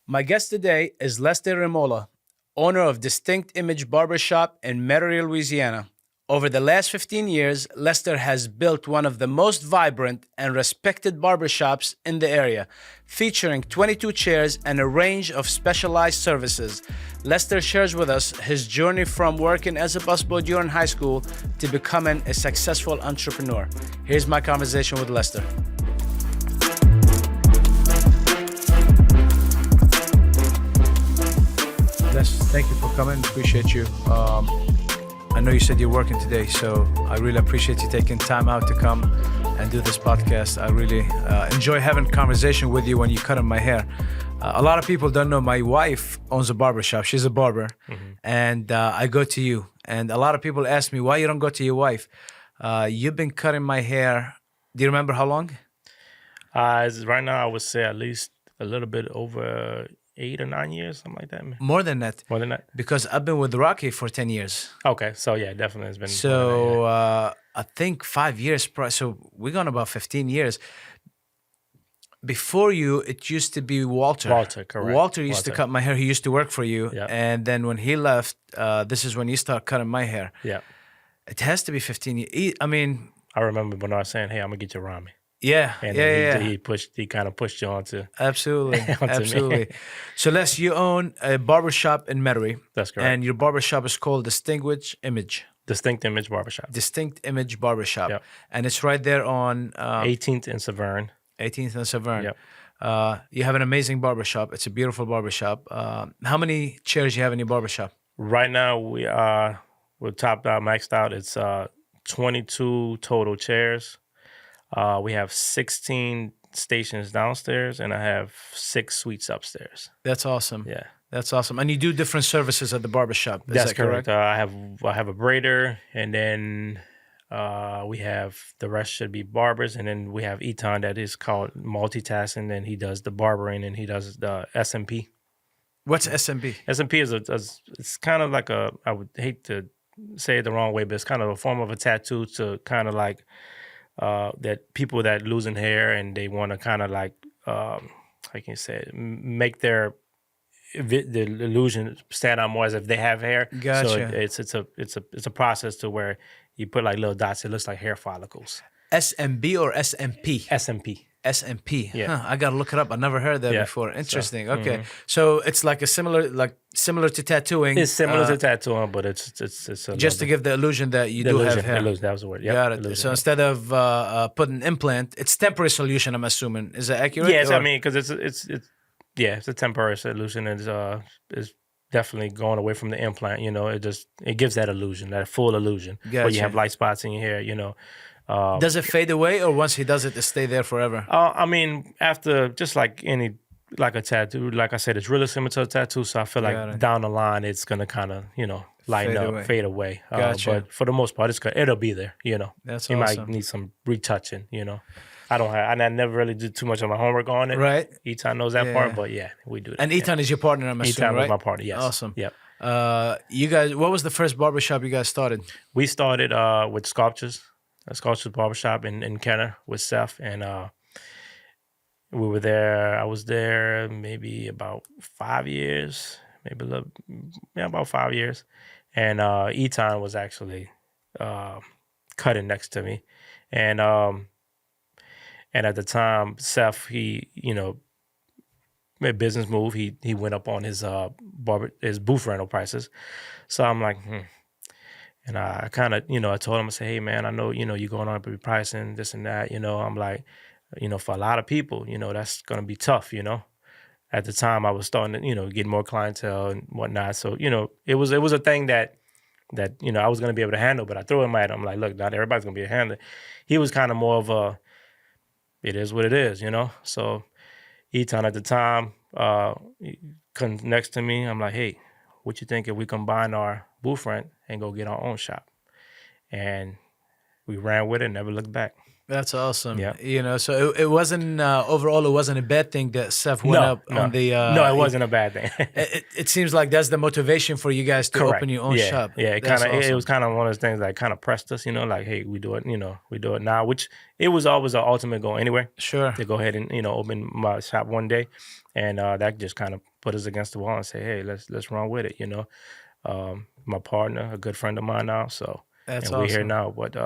My guest today is Lester Rimola, owner of Distinct Image Barbershop in Metairie, Louisiana. Over the last 15 years, Lester has built one of the most vibrant and respected barbershops in the area, featuring 22 chairs and a range of specialized services. Lester shares with us his journey from working as a busboy during high school to becoming a successful entrepreneur. Here's my conversation with Lester. Les, thank you for coming. Appreciate you. I know you said you're working today, so I really appreciate you taking time out to come and do this podcast. I really enjoy having a conversation with you when you're cutting my hair. A lot of people don't know my wife owns a barbershop. She's a barber, and I go to you. And a lot of people ask me, why you don't go to your wife? You've been cutting my hair. Do you remember how long? Right now, I would say at least a little bit over 8 or 9 years, something like that. More than that. More than that? Because I've been with Rocky for 10 years. Okay, so yeah, definitely it's been. So I think 5 years. So we're going about 15 years. Before you, it used to be Walter. Walter, correct. Walter used to cut my hair. He used to work for you. Yeah. And then when he left, this is when you start cutting my hair. Yeah. It has to be 15 years. I mean, I remember Bernard saying, "Hey, I'm gonna get you Rami." Yeah, And he kind of pushed you onto. Absolutely, onto absolutely. Me. So Les, you own a barbershop in Metairie. That's correct. And your barbershop is called Distinct Image. Distinct Image Barbershop. Distinct Image Barbershop. Yep. And it's right there on 18th in Severn. 18th and Severn. Yep. You have an amazing barbershop. It's a beautiful barbershop. How many chairs you have in your barbershop? Right now we're topped out, maxed out. It's 22 total chairs. We have 16 stations downstairs, and I have 6 suites upstairs. That's awesome. Yeah, that's awesome. And you do different services at the barbershop. Is that's that correct? I have a braider, and then we have the rest should be barbers, and then we have Eton that is called multitasking, and he does the barbering, and he does the SMP. What's SMP? SMP is it's kind of like I would hate to say it the wrong way, but it's kind of a form of a tattoo to kind of like. That people that losing hair and they want to kind of like, how can you say it, make the illusion stand out more as if they have hair. Gotcha. So it's a process to where you put like little dots. It looks like hair follicles. SMB or SMP? SMP. SMP. Yeah. Huh, I gotta look it up. I never heard that before. Interesting. Okay. So it's like similar to tattooing. It's similar to tattooing, but it's just to give the illusion that you do have hair. Illusion, that was the word. Yep. Got it. So instead of putting implant, it's temporary solution. I'm assuming. Is that accurate? Yes, I mean because it's a temporary solution. It's definitely going away from the implant. You know, it gives that illusion, that full illusion, where you have light spots in your hair. You know. Does it fade away, or once he does it stay there forever? I mean, after just like a tattoo, like I said, it's really similar to a tattoo. So I feel like down the line, it's gonna kind of lighten up, fade away. Gotcha. But for the most part, it'll be there. That's you awesome. might need some retouching. I never really did too much of my homework on it. Right. Eton knows that part, but yeah, we do that. And Eton is your partner, I'm assuming, Eton right? was my partner. Yes. Awesome. Yep. You guys, what was the first barbershop you guys started? We started with Sculptures Barbershop in Kenner with Seth, and we were there. I was there maybe about 5 years, about 5 years. And Eton was actually cutting next to me, and at the time, Seth, he made a business move. He went up on his booth rental prices, so I'm like, And I kind of, I told him, I said, hey, man, I know, you're going on with pricing, this and that. I'm like, for a lot of people, that's going to be tough, At the time, I was starting to, get more clientele and whatnot. So, it was a thing that I was going to be able to handle. But I threw him at him. I'm like, look, not everybody's going to be able to handle it. He was kind of more of a, it is what it is, So Eton at the time comes next to me. I'm like, hey, what you think if we combine our booth rent and go get our own shop? And we ran with it and never looked back. That's awesome. Yeah. You know, so it wasn't overall. It wasn't a bad thing that Seth went No, up no, on the. no, it wasn't a bad thing. It seems like that's the motivation for you guys to open Correct. your own Yeah, shop. yeah. It That's kind of it awesome. was kind of one of those things that kind of pressed us, like, hey, we do it, we do it now. Which it was always our ultimate goal anyway, Sure. to go ahead and open my shop one day, and that just kind of put us against the wall and say, hey, let's run with it. My partner, a good friend of mine now, so That's and we're here awesome. now. What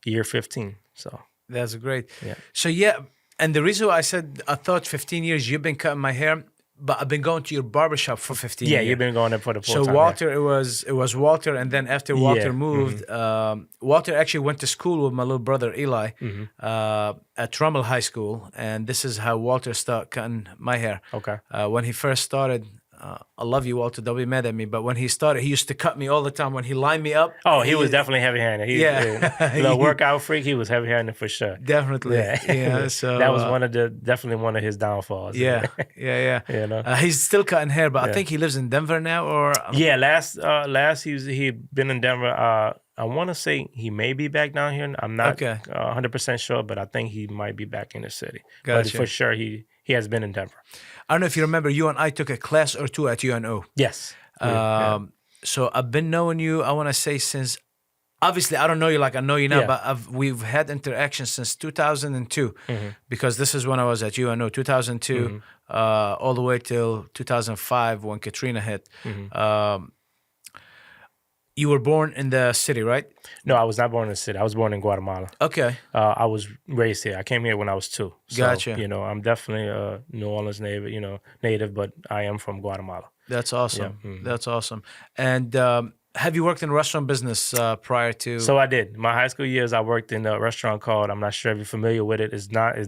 year 15? So That's great. yeah. So yeah, and the reason why I said I thought 15 years you've been cutting my hair, but I've been going to your barbershop for 15 Yeah, years. you've been going there for the full So time. Walter, it was Walter, and then after Walter Yeah, moved, Walter actually went to school with my little brother Eli at Rummel High School, and this is how Walter started cutting my hair. Okay. When he first started, I love you, Walter. Don't be mad at me, but when he started, he used to cut me all the time. When he lined me up, Oh, he was definitely heavy-handed. Yeah. The workout freak. He was heavy-handed for sure. definitely, Yeah. So that was definitely one of his downfalls. yeah, yeah. You know? He's still cutting hair, but I think he lives in Denver now, or Yeah, last he'd been in Denver. I want to say he may be back down here. I'm not Okay. 100% sure, but I think he might be back in the city. But Gotcha. for sure, he has been in Denver. I don't know if you remember, you and I took a class or two at UNO. Yes. Yeah. So I've been knowing you, I want to say since, obviously I don't know you like I know you now, Yeah. but we've had interactions since 2002, Mm-hmm. because this is when I was at UNO, 2002, all the way till 2005 when Katrina hit. Mm-hmm. You were born in the city, right? No, I was not born in the city. I was born in Guatemala. Okay. I was raised here. I came here when I was 2. So, Gotcha. I'm definitely a New Orleans native, but I am from Guatemala. That's awesome. Yeah. That's awesome. And have you worked in restaurant business prior to? So I did. My high school years, I worked in a restaurant called, I'm not sure if you're familiar with it. It's not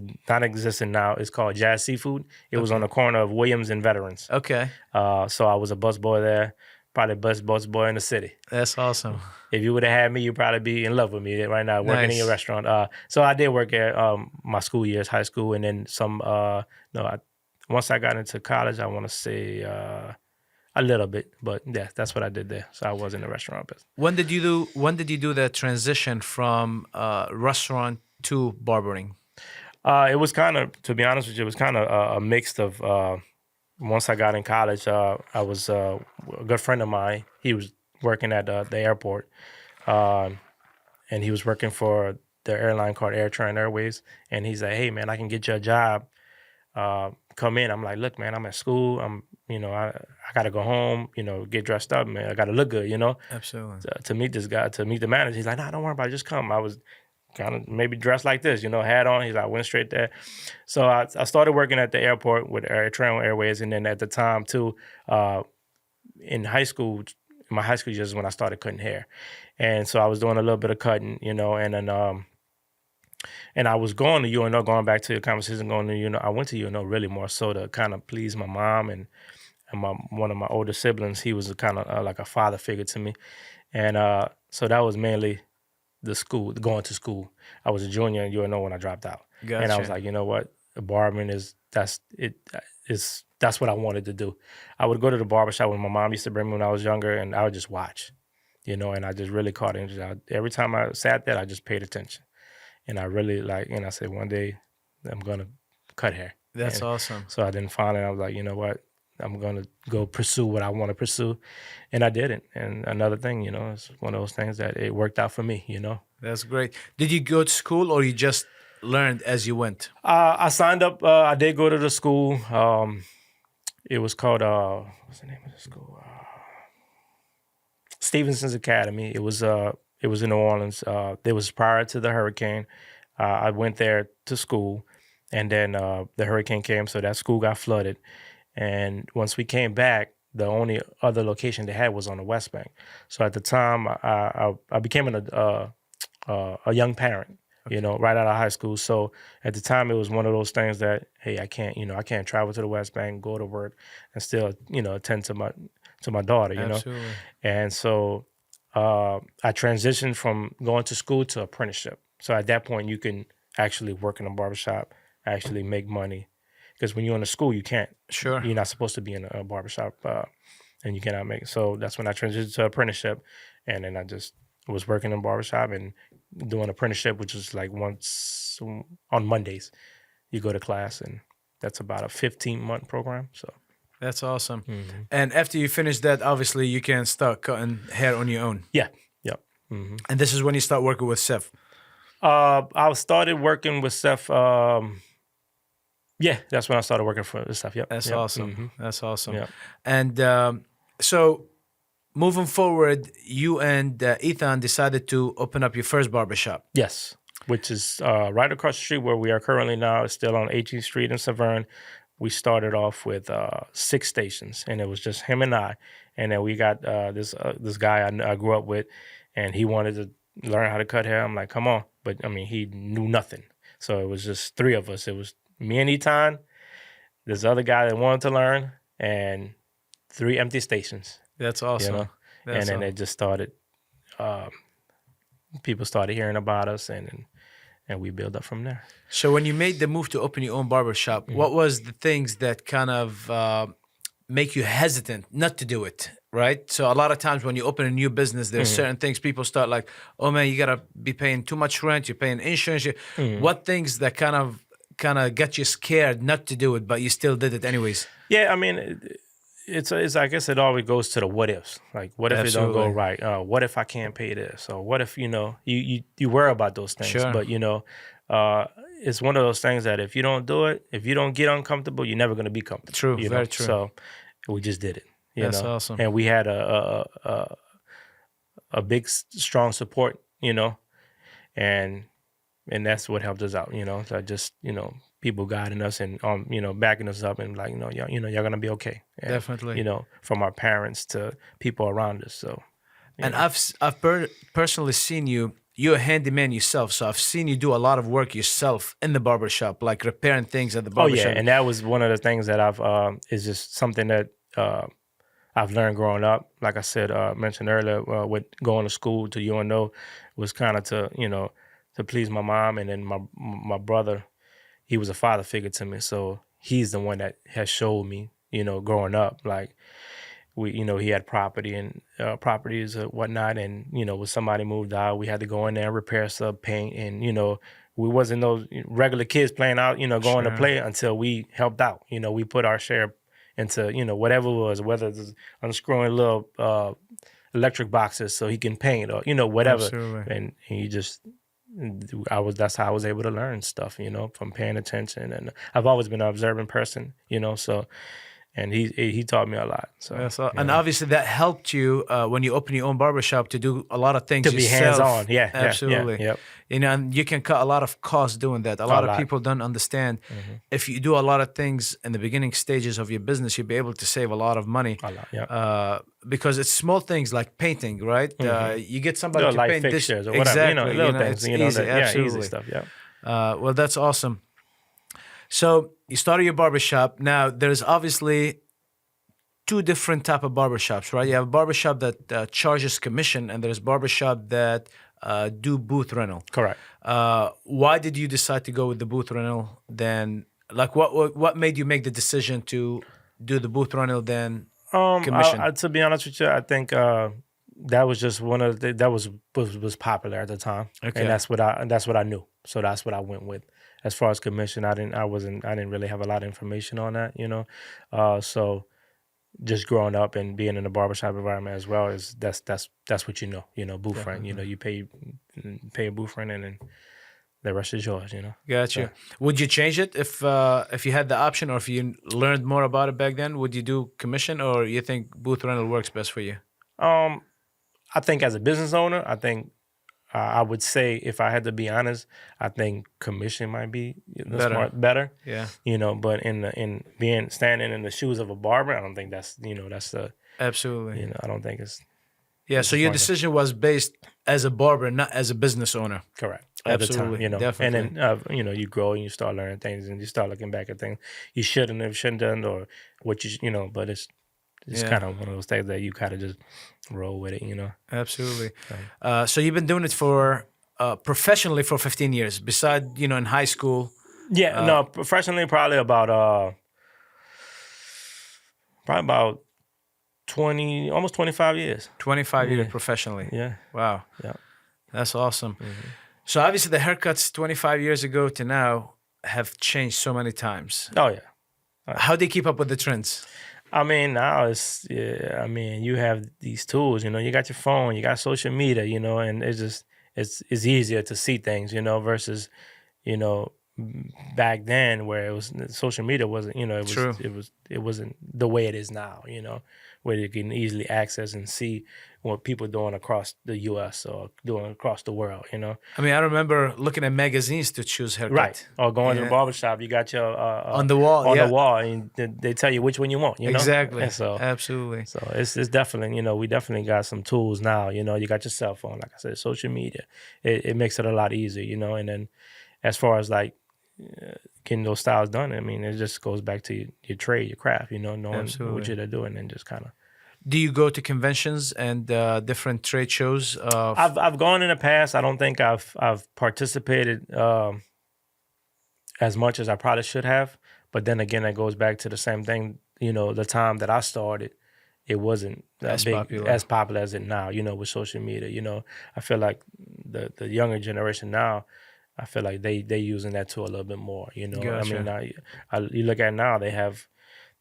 existing now. It's called Jazz Seafood. It was on the corner of Williams and Veterans. Okay. So I was a busboy there, probably the best busboy in the city. That's awesome. If you would have had me, you'd probably be in love with me right now, working in your restaurant. So I did work at my school years, high school, and then some. Once I got into college, I want to say a little bit, but yeah, that's what I did there. So I was in the restaurant business. When did you do the transition from restaurant to barbering? It was kind of, to be honest with you, it was kind of a mix of. Once I got in college, I was a good friend of mine. He was working at the airport, and he was working for the airline called Airways. And he's like, "Hey, man, I can get you a job. Come in." I'm like, "Look, man, I'm at school. I got to go home. Get dressed up, man. I got to look good. Absolutely. To meet this guy, to meet the manager." He's like, "Nah, don't worry about it. Just come." I was kind of maybe dressed like this, hat on. He's like, I went straight there. So I started working at the airport with Airways, and then at the time too, in high school, my high school years is when I started cutting hair, and so I was doing a little bit of cutting, and then and I was going to UNO. Going back to the conversation, going to UNO, I went to UNO really more so to kind of please my mom and one of my older siblings. He was kind of like a father figure to me, and so that was mainly going to school. I was a junior in UNO when I dropped out. Gotcha. And I was like, you know what? The barbering that's what I wanted to do. I would go to the barbershop when my mom used to bring me when I was younger, and I would just watch, and I just really caught interest. Every time I sat there, I just paid attention. And I really I said, one day I'm going to cut hair. That's awesome. So I didn't find it. I was like, you know what? I'm going to go pursue what I want to pursue. And I did it. And another thing, it's one of those things that it worked out for me, That's great. Did you go to school or you just learned as you went? I signed up. I did go to the school. It was called, what's the name of the school? Stevenson's Academy. It was in New Orleans. It was prior to the hurricane. I went there to school, and then the hurricane came, so that school got flooded. And once we came back, the only other location they had was on the West Bank. So at the time, I became a young parent, right out of high school. So at the time, it was one of those things that, hey, I can't travel to the West Bank, go to work, and still, attend to my daughter, Absolutely. And so I transitioned from going to school to apprenticeship. So at that point, you can actually work in a barbershop, actually make money. Because when you're in a school, you can't. Sure. You're not supposed to be in a barbershop, and you cannot make it. So that's when I transitioned to apprenticeship, and then I just was working in a barbershop and doing apprenticeship, which is like once on Mondays. You go to class, and that's about a 15-month program. So That's awesome. And after you finish that, obviously you can start cutting hair on your own. yeah. And this is when you start working with Seth. I started working with Seth. Yeah, that's when I started working for Seth. Yep. That's yep. awesome. That's awesome. Yeah. And so moving forward, you and Ethan decided to open up your first barbershop. Yes, which is right across the street where we are currently now. It's still on 18th Street in Severn. We started off with 6 stations, and it was just him and I. And then we got this guy I grew up with, and he wanted to learn how to cut hair. I'm like, come on. But, I mean, he knew nothing. So it was just 3 of us. It was me and Etan, this other guy that wanted to learn, and 3 empty stations. That's awesome. You know? And then it just started, people started hearing about us, and we built up from there. So when you made the move to open your own barbershop, what was the things that kind of make you hesitant not to do it, right? So a lot of times when you open a new business, there's certain things people start like, oh man, you gotta be paying too much rent, you're paying insurance. What things that kind of get you scared not to do it, but you still did it anyways? Yeah, I mean, it's I guess it always goes to the what ifs. Like, what if Absolutely. it don't go right? What if I can't pay this? Or what if, you worry about those things. Sure. But, it's one of those things that if you don't do it, if you don't get uncomfortable, you're never going to be comfortable. True, you know? very true. So we just did it. That's awesome. And we had a big, strong support, and that's what helped us out, So just, people guiding us and, backing us up and like, y'all going to be okay. And, Definitely. From our parents to people around us. So. And I've personally seen you. You're a handyman yourself, so I've seen you do a lot of work yourself in the barbershop, like repairing things at the barbershop. Oh yeah, and that was one of the things that I've is just something that I've learned growing up. Like I said, mentioned earlier, with going to school to UNO was kind of to please my mom, and then my brother, he was a father figure to me, so he's the one that has showed me, growing up, like. He had property and properties and whatnot, and when somebody moved out, we had to go in there and repair stuff, paint, and we wasn't those regular kids playing out, going to play until we helped out. We put our share into whatever it was, whether it was unscrewing little electric boxes so he can paint or whatever. Absolutely. And he just. That's how I was able to learn stuff, from paying attention, and I've always been an observant person, so. And he taught me a lot. So and obviously that helped you when you open your own barbershop to do a lot of things to be yourself. hands-on. Yeah, absolutely. Yeah, yep. And you can cut a lot of costs doing that. A lot of people don't understand. If you do a lot of things in the beginning stages of your business, you'll be able to save a lot of money. A lot, yeah. Because it's small things like painting, right? You get somebody little to paint light this. fixtures or whatever. Exactly. Little things. It's easy. Absolutely. Easy stuff. Yeah. Well, that's awesome. So you started your barbershop. Now there's obviously 2 different type of barbershops, right? You have a barbershop that charges commission, and there's barbershop that do booth rental. Correct. Why did you decide to go with the booth rental then? Like, what made you make the decision to do the booth rental then commission? To be honest with you, I think that was just one of that was popular at the time, Okay. and that's what I knew. So that's what I went with. As far as commission, I didn't really have a lot of information on that, so. Just growing up and being in the barbershop environment as well is that's what booth rent. You pay a booth rent, and then the rest is yours. Gotcha. Yeah. Would you change it if you had the option, or if you learned more about it back then? Would you do commission, or you think booth rental works best for you? I think as a business owner, I think I would say, if I had to be honest, I think commission might be better. Yeah. But standing in the shoes of a barber, I don't think that's the. Absolutely. I don't think it's. Yeah. So your decision was based as a barber, not as a business owner. Correct. Absolutely. At the time, Definitely. And then you grow and you start learning things, and you start looking back at things you shouldn't have done, or what but it's kind of one of those things that you kind of just roll with it, Absolutely. So you've been doing it for professionally for 15 years. Besides, in high school. Yeah, no, professionally probably about 20, almost 25 years. 25 years professionally. Yeah. Wow. Yeah. That's awesome. So obviously the haircuts 25 years ago to now have changed so many times. Oh yeah. How do you keep up with the trends? I mean, now it's, yeah, I mean, you have these tools, you know, you got your phone, you got social media, you know, and it's just, it's easier to see things, you know, versus, you know, back then where it was, social media wasn't, you know, True. it wasn't the way it is now, you know, where you can easily access and see what people are doing across the U.S. or doing across the world, you know. I mean, I remember looking at magazines to choose haircut. Right. Or going to the Yeah. barbershop, you got your On the wall, on yeah. the wall, and they tell you which one you want, you know. Exactly. And so Absolutely. so it's definitely, you know, we definitely got some tools now, you know. You got your cell phone, like I said, social media. It makes it a lot easier, you know. And then as far as like getting those styles done, I mean, it just goes back to your trade, your craft, you know, knowing what you're doing and just kind of. Do you go to conventions and different trade shows? I've gone in the past. I don't think I've participated as much as I probably should have. But then again, it goes back to the same thing. You know, the time that I started, it wasn't As big, popular. as popular as it now. You know, with social media. You know, I feel like the younger generation now, I feel like they using that tool a little bit more. You know, Gotcha. I mean, you look at now,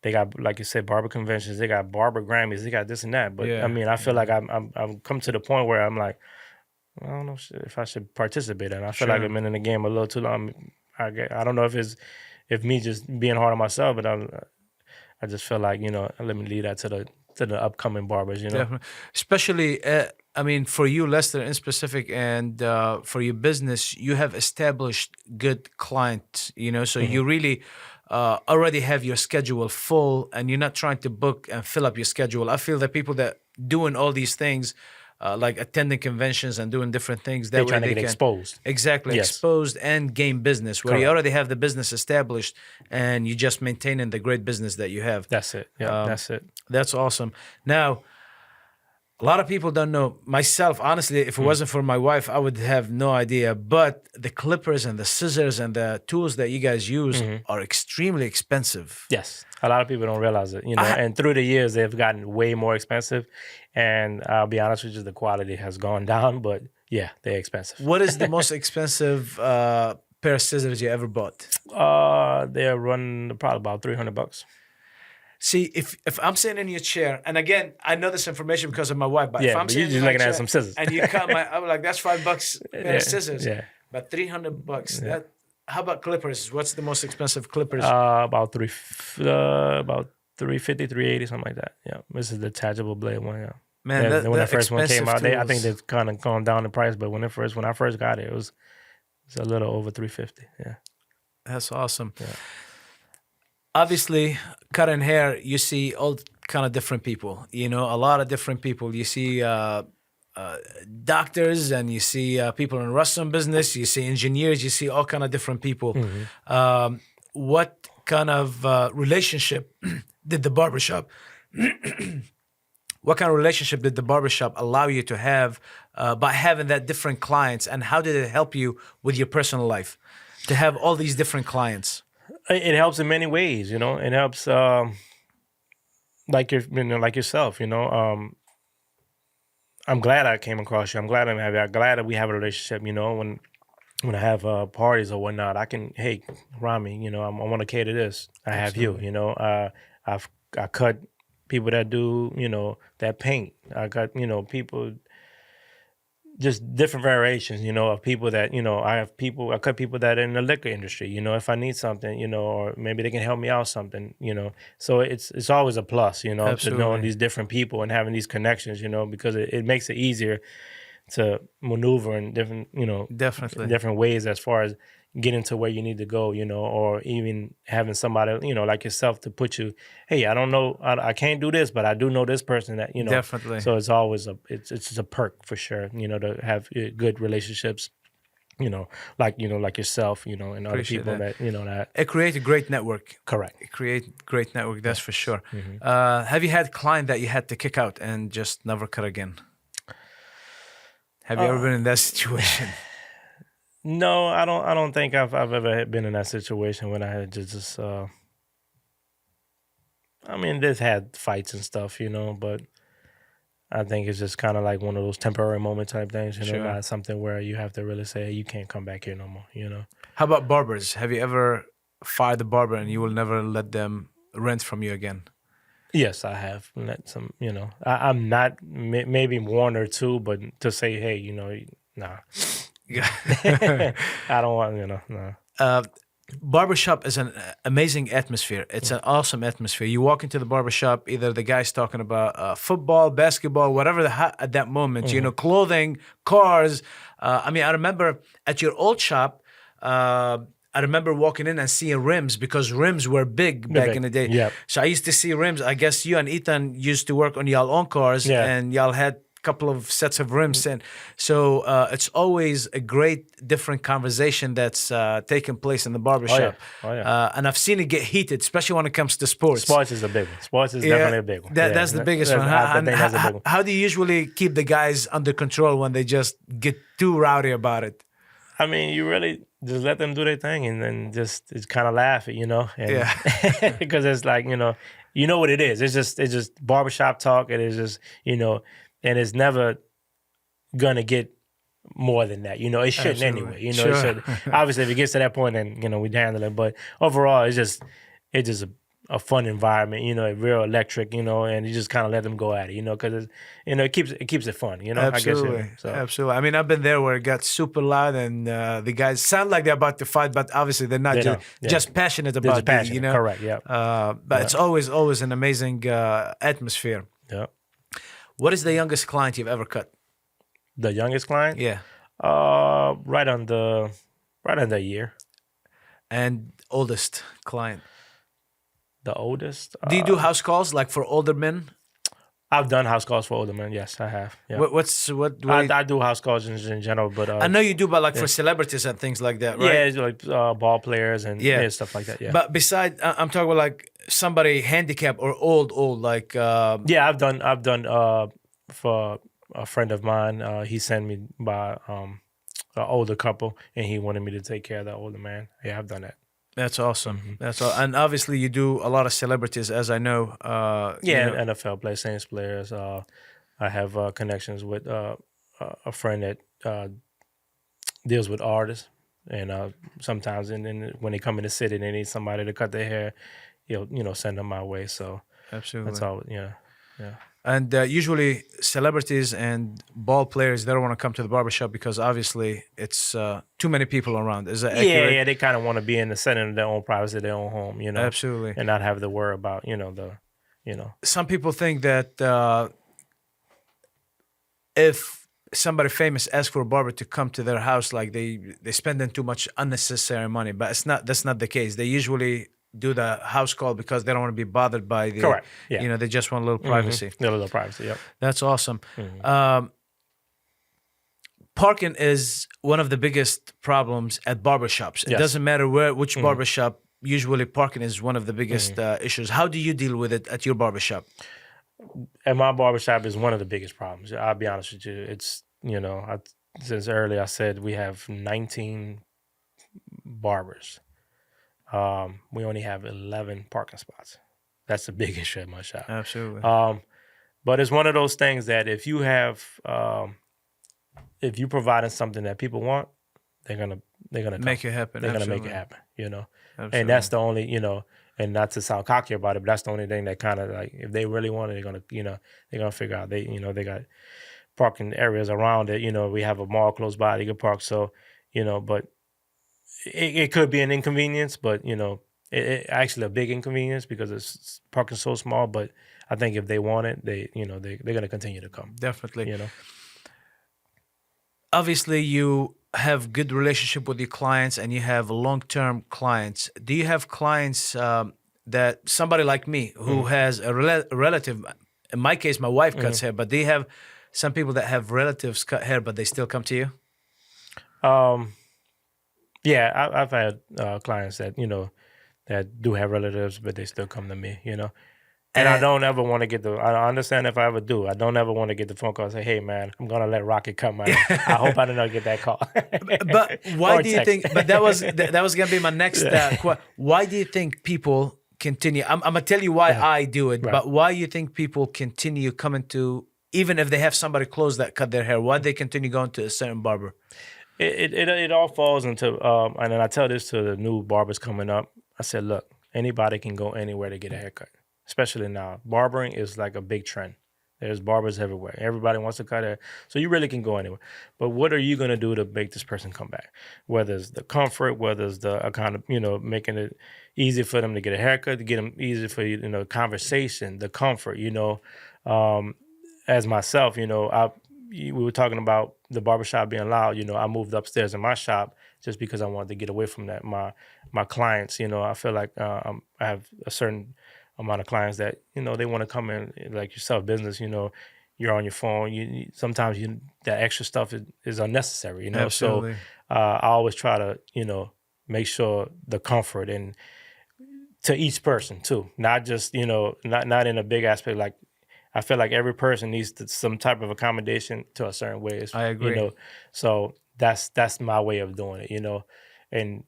they got, like you said, barber conventions. They got barber Grammys. They got this and that. But Yeah. I mean, I feel like I'm come to the point where I'm like, I don't know if I should participate in. I feel like Sure. I've been in the game a little too long. I don't know if me just being hard on myself, but I just feel like, you know, let me leave that to the upcoming barbers. You know, Definitely. Especially, I mean, for you, Lester, in specific, and for your business, you have established good clients, you know, so you really already have your schedule full and you're not trying to book and fill up your schedule. I feel that people that doing all these things, like attending conventions and doing different things, that they're way trying to they get can exposed. exactly Yes. exposed and gain business where you Correct. already have the business established and you just maintaining the great business that you have. That's it. Yeah, that's it. That's awesome. Now, a lot of people don't know. Myself, honestly, if it wasn't for my wife, I would have no idea. But the clippers and the scissors and the tools that you guys use are extremely expensive. Yes, a lot of people don't realize it, you know. And through the years, they've gotten way more expensive. And I'll be honest with you, the quality has gone down. But yeah, they're expensive. What is the most expensive pair of scissors you ever bought? They're running probably about $300. See, if I'm sitting in your chair, and again, I know this information because of my wife, but if Yeah, I'm but you're sitting just in my looking at chair some scissors. and you cut my, I'm like, that's $5 pair of scissors. Yeah. But $300. That. How about clippers? What's the most expensive clippers? About 350, 380, something like that. Yeah, this is the detachable blade one. Yeah, Man, when the first one came out, I think tools. they've kind of gone down in price. But when I first got it, it's a little over 350. Yeah, That's awesome. Yeah. Obviously, cutting hair, you see all kind of different people. You know, a lot of different people. You see doctors, and you see people in the restaurant business. You see engineers. You see all kind of different people. What kind of relationship did the barbershop? What kind of relationship did the barbershop allow you to have by having that different clients, and how did it help you with your personal life to have all these different clients? It helps in many ways. You know, it helps like yourself. You know, I'm glad I came across you. I'm glad that we have a relationship. You know, when I have parties or whatnot, I can, hey, Rami, you know, I want to cater this. I have you. You know, I cut people that do, you know, that paint. I got, you know, people, just different variations, you know, of people that, you know, I cut people that are in the liquor industry, you know, if I need something, you know, or maybe they can help me out something, you know. So it's always a plus, you know, Absolutely. to knowing these different people and having these connections, you know, because it makes it easier to maneuver in different, you know, Definitely. different ways as far as getting to where you need to go, you know, or even having somebody, you know, like yourself to put you, hey, I don't know, I can't do this, but I do know this person that, you know. Definitely. So it's always it's a perk for sure, you know, to have good relationships, you know, like yourself, you know, and other Appreciate people that, you know, that. It creates a great network. Correct. It creates great network, that's for sure. Have you had client that you had to kick out and just never cut again? Have you ever been in that situation? No, I don't think I've ever been in that situation when I had just I mean, they've had fights and stuff, you know, but I think it's just kind of like one of those temporary moment type things, you know, Sure. not something where you have to really say, hey, you can't come back here no more, you know. How about barbers? Have you ever fired the barber and you will never let them rent from you again? Yes, I have let some, you know, I'm not, maybe one or two, but to say, hey, you know, nah. I don't want, you know, nah. Barbershop is an amazing atmosphere. It's an awesome atmosphere. You walk into the barbershop, either the guy's talking about football, basketball, whatever at that moment, you know, clothing, cars. I mean, I remember at your old shop, I remember walking in and seeing rims because rims were big back in the day. Yep. So I used to see rims. I guess you and Ethan used to work on y'all own cars, Yeah. and y'all had couple of sets of rims, and so it's always a great different conversation that's taking place in the barbershop. Oh, yeah. And I've seen it get heated, especially when it comes to sports. Sports is a big one. Sports is definitely a big one. That's the biggest one. I think that's a big one. How do you usually keep the guys under control when they just get too rowdy about it? I mean, you really just let them do their thing and then just kind of laugh at, you know? And Yeah. because it's like, you know what it is. It's just barbershop talk. It is just, you know, and it's never gonna get more than that. You know, it shouldn't anyway. You know, Sure. it should. Obviously, if it gets to that point, then, you know, we'd handle it. But overall, it's just a fun environment, you know, real electric, you know, and you just kind of let them go at it, you know, because you know, it keeps it fun, you know. Absolutely. I guess, so. Absolutely. I mean, I've been there where it got super loud and the guys sound like they're about to fight, but obviously they're not. Just passionate They're about just passionate, it, you know. correct, yeah. But it's always an amazing atmosphere. Yeah. What is the youngest client you've ever cut? The youngest client? Yeah. Right under a year. And oldest client? The oldest? Do you do house calls like for older men? I've done house calls for older men. Yes, I have. Yeah. I do house calls in general, but I know you do, but like for celebrities and things like that, right? Yeah, it's like ball players and stuff like that. Yeah. But beside, I'm talking about like somebody handicapped or old, like. Yeah, I've done for a friend of mine. He sent me by an older couple, and he wanted me to take care of that older man. Yeah, I've done that. That's awesome. That's all. And obviously, you do a lot of celebrities, as I know. NFL players, Saints players. I have connections with a friend that deals with artists, and sometimes when they come in the city, they need somebody to cut their hair. He'll send them my way. So absolutely, that's all. Yeah. And usually, celebrities and ball players, they don't want to come to the barbershop because obviously it's too many people around. Is that accurate? Yeah, they kind of want to be in the center of their own privacy, their own home, you know. Absolutely. And not have to worry about, Some people think that if somebody famous asks for a barber to come to their house, like they spending too much unnecessary money, but that's not the case. They usually do the house call because they don't want to be bothered by the. Correct. Yeah. They just want a little privacy. A little privacy. Yep. That's awesome. Parking is one of the biggest problems at barbershops. It doesn't matter which barbershop. Usually, parking is one of the biggest issues. How do you deal with it at your barbershop? At my barbershop is one of the biggest problems. I'll be honest with you. It's since early I said we have 19 barbers. We only have 11 parking spots. That's a big issue at my shop. Absolutely. But it's one of those things that if you have, if you providing something that people want, they're gonna make it happen. They're gonna make it happen. Absolutely. And that's the only and not to sound cocky about it, but that's the only thing that kind of like if they really want it, they're gonna figure out they got parking areas around it. We have a mall close by, they can park. So but. It could be an inconvenience, but it actually a big inconvenience because it's parking so small. But I think if they want it, they're gonna continue to come. Definitely. Obviously, you have good relationship with your clients and you have long-term clients. Do you have clients that somebody like me who has a relative? In my case, my wife cuts hair, but do you have some people that have relatives cut hair, but they still come to you? Yeah, I've had clients that that do have relatives, but they still come to me. And I don't ever want to get I understand if I ever do. I don't ever want to get the phone call and say, "Hey, man, I'm gonna let Rocket cut my hair." I hope I don't get that call. But why do you think? But that was gonna be my next. Why do you think people continue? I'm gonna tell you why I do it. Right. But why do you think people continue coming to even if they have somebody close that cut their hair, why they continue going to a certain barber? It all falls into and then I tell this to the new barbers coming up. I said, look, anybody can go anywhere to get a haircut, especially now. Barbering is like a big trend. There's barbers everywhere. Everybody wants to cut hair, so you really can go anywhere. But what are you gonna do to make this person come back? Whether it's the comfort, whether it's the kind of making it easy for them to get a haircut, to get them easy for conversation, the comfort. As myself, we were talking about the barbershop being loud. I moved upstairs in my shop just because I wanted to get away from that. My clients, I feel like I have a certain amount of clients that, they want to come in like yourself business, you're on your phone. Sometimes that extra stuff is unnecessary, Absolutely. So I always try to, make sure the comfort and to each person too, not just, not in a big aspect. Like, I feel like every person needs some type of accommodation to a certain way. I agree. So that's my way of doing it, and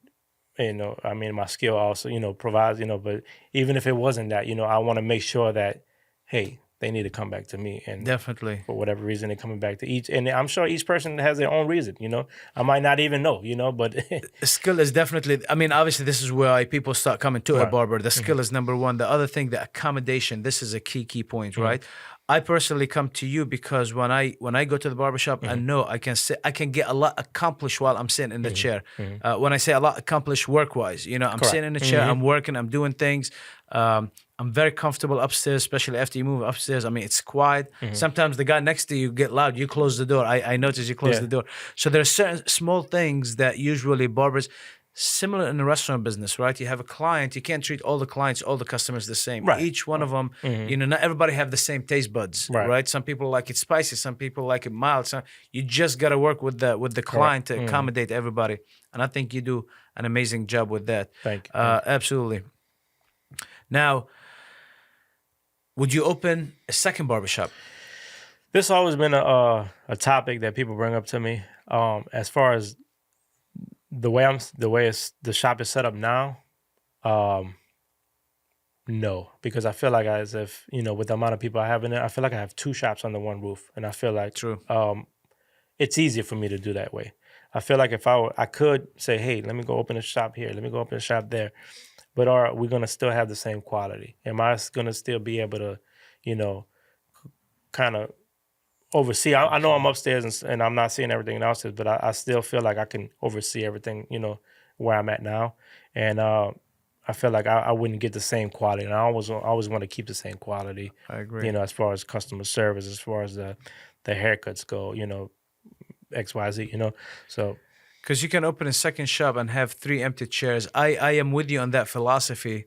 I mean, my skill also, provides, but even if it wasn't that, I want to make sure that, hey, they need to come back to me, and Definitely. for whatever reason they're coming back to each, and I'm sure each person has their own reason, I might not even know, but Skill is definitely, I mean, obviously this is where people start coming to a Right. barber. The skill is number one. The other thing, the accommodation, this is a key point, right? I personally come to you because when I go to the barbershop, I know I can get a lot accomplished while I'm sitting in the chair. When I say a lot accomplished work-wise, I'm Correct. sitting in the chair, I'm working, I'm doing things. I'm very comfortable upstairs, especially after you move upstairs. I mean, it's quiet. Sometimes the guy next to you get loud. You close the door. I notice you close Yeah. the door. So there are certain small things that usually barbers, similar in the restaurant business, right? You have a client. You can't treat all the clients, all the customers the same. Right. Each one of them, not everybody have the same taste buds, Right. right? Some people like it spicy. Some people like it mild. So you just got to work with the client to accommodate everybody. And I think you do an amazing job with that. Thank you. Absolutely. Now, would you open a second barbershop? This has always been a topic that people bring up to me. As far as the way the shop is set up now, no, because I feel like as if with the amount of people I have in it, I feel like I have two shops under one roof, and I feel like True. it's easier for me to do that way. I feel like if I could say, hey, let me go open a shop here, let me go open a shop there, but are we gonna still have the same quality? Am I gonna still be able to, kind of oversee? I know I'm upstairs and I'm not seeing everything downstairs, but I still feel like I can oversee everything, where I'm at now. And I feel like I wouldn't get the same quality. And I always want to keep the same quality, I agree. as far as customer service, as far as the haircuts go, XYZ, so. Because you can open a second shop and have 3 empty chairs. I am with you on that philosophy.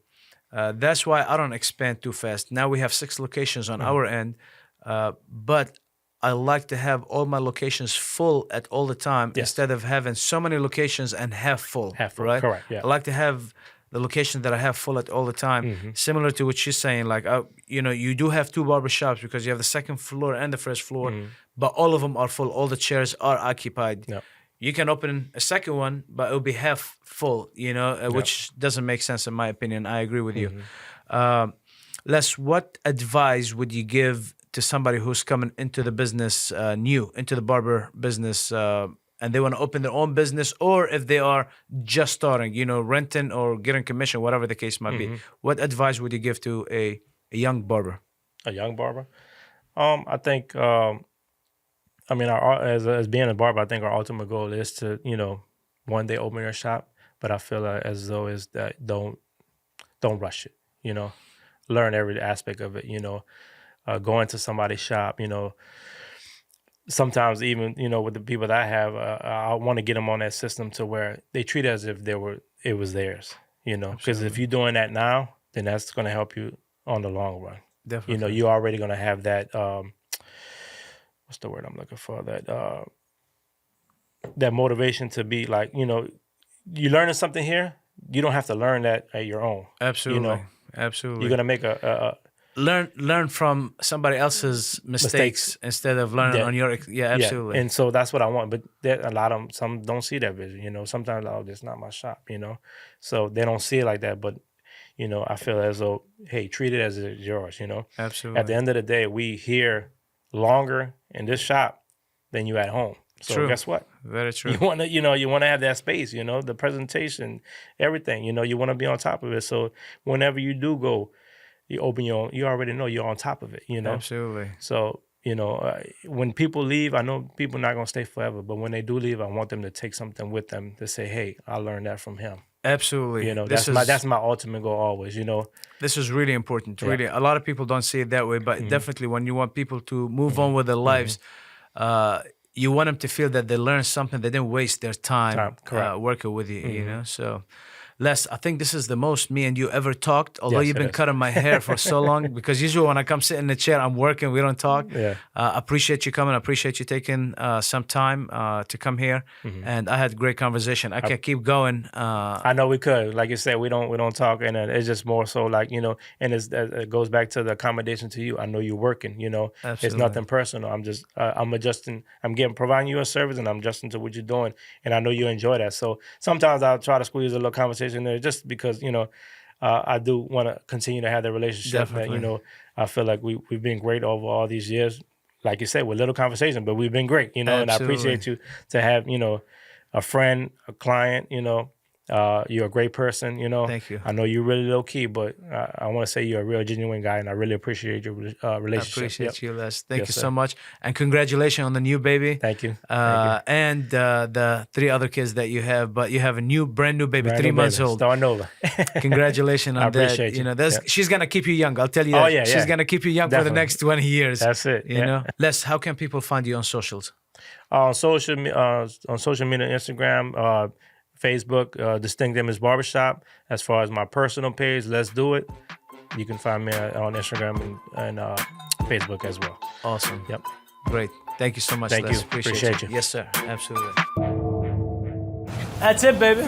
That's why I don't expand too fast. Now we have 6 locations on our end, but I like to have all my locations full at all the time instead of having so many locations and half full. Half full, right? correct, yeah. I like to have the location that I have full at all the time. Similar to what you're saying, like you do have 2 barbershops because you have the second floor and the first floor, but all of them are full. All the chairs are occupied. Yep. You can open a second one, but it'll be half full, which doesn't make sense in my opinion. I agree with you. Les, what advice would you give to somebody who's coming into the business, new into the barber business, and they want to open their own business, or if they are just starting, renting or getting commission, whatever the case might be? What advice would you give to a young barber? A young barber? I think, I mean, as being a barber, I think our ultimate goal is to, one day open your shop. But I feel as though is that don't rush it. Learn every aspect of it. Go into somebody's shop. Sometimes even with the people that I have, I want to get them on that system to where they treat it as if it was theirs. Because if you're doing that now, then that's going to help you on the long run. Definitely. You're already going to have that. What's the word I'm looking for? That motivation to be like, you're learning something here. You don't have to learn that at your own. Absolutely. Absolutely. You're gonna make a learn from somebody else's mistakes instead of learning on your. Yeah, absolutely. Yeah. And so that's what I want. But a lot of them, some don't see that vision. Sometimes, that's not my shop. So they don't see it like that. But I feel as though, hey, treat it as it's yours. Absolutely. At the end of the day, we here longer in this shop than you at home. So True. guess what? Very true. You want to, you want to have that space, the presentation, everything, you want to be on top of it. So whenever you do go, you open your own, you already know you're on top of it, Absolutely. So, when people leave, I know people not going to stay forever, but when they do leave, I want them to take something with them to say, hey, I learned that from him. Absolutely. That's my ultimate goal always, This is really important. Really, a lot of people don't see it that way, but definitely when you want people to move on with their lives, you want them to feel that they learned something. They didn't waste their time working with you, So, Les, I think this is the most me and you ever talked, although you've been cutting my hair for so long, because usually when I come sit in the chair, I'm working, we don't talk. Yeah. Appreciate you coming. I appreciate you taking some time to come here. And I had a great conversation. I can keep going. I know we could. Like you said, we don't talk, and it's just more so like, and it goes back to the accommodation to you. I know you're working, Absolutely. It's nothing personal. I'm just, I'm adjusting, providing you a service, and I'm adjusting to what you're doing, and I know you enjoy that. So sometimes I'll try to squeeze a little conversation there just because, I do want to continue to have that relationship. Definitely. That, I feel like we've been great over all these years. Like you said, with little conversation, but we've been great, and I appreciate you to have, a friend, a client, you're a great person, Thank you. I know you're really low key, but I want to say you're a real genuine guy, and I really appreciate your relationship. I appreciate you, Les. Thank you sir. so much. And congratulations on the new baby. Thank you. And the 3 other kids that you have, but you have a brand new baby, Brand 3 new months baby. old. Starting over. Congratulations on I appreciate that. you. She's gonna keep you young. I'll tell you that. Oh, yeah, She's yeah. gonna keep you young Definitely. for the next 20 years. That's it. You know. Les, how can people find you on socials? On social media, Instagram, Facebook, Distinct Image Barbershop. As far as my personal page, Let's Do It. You can find me on Instagram and Facebook as well. Awesome. Yep. Great. Thank you so much, Thank Les. you. Appreciate you. Yes, sir. Absolutely. That's it, baby.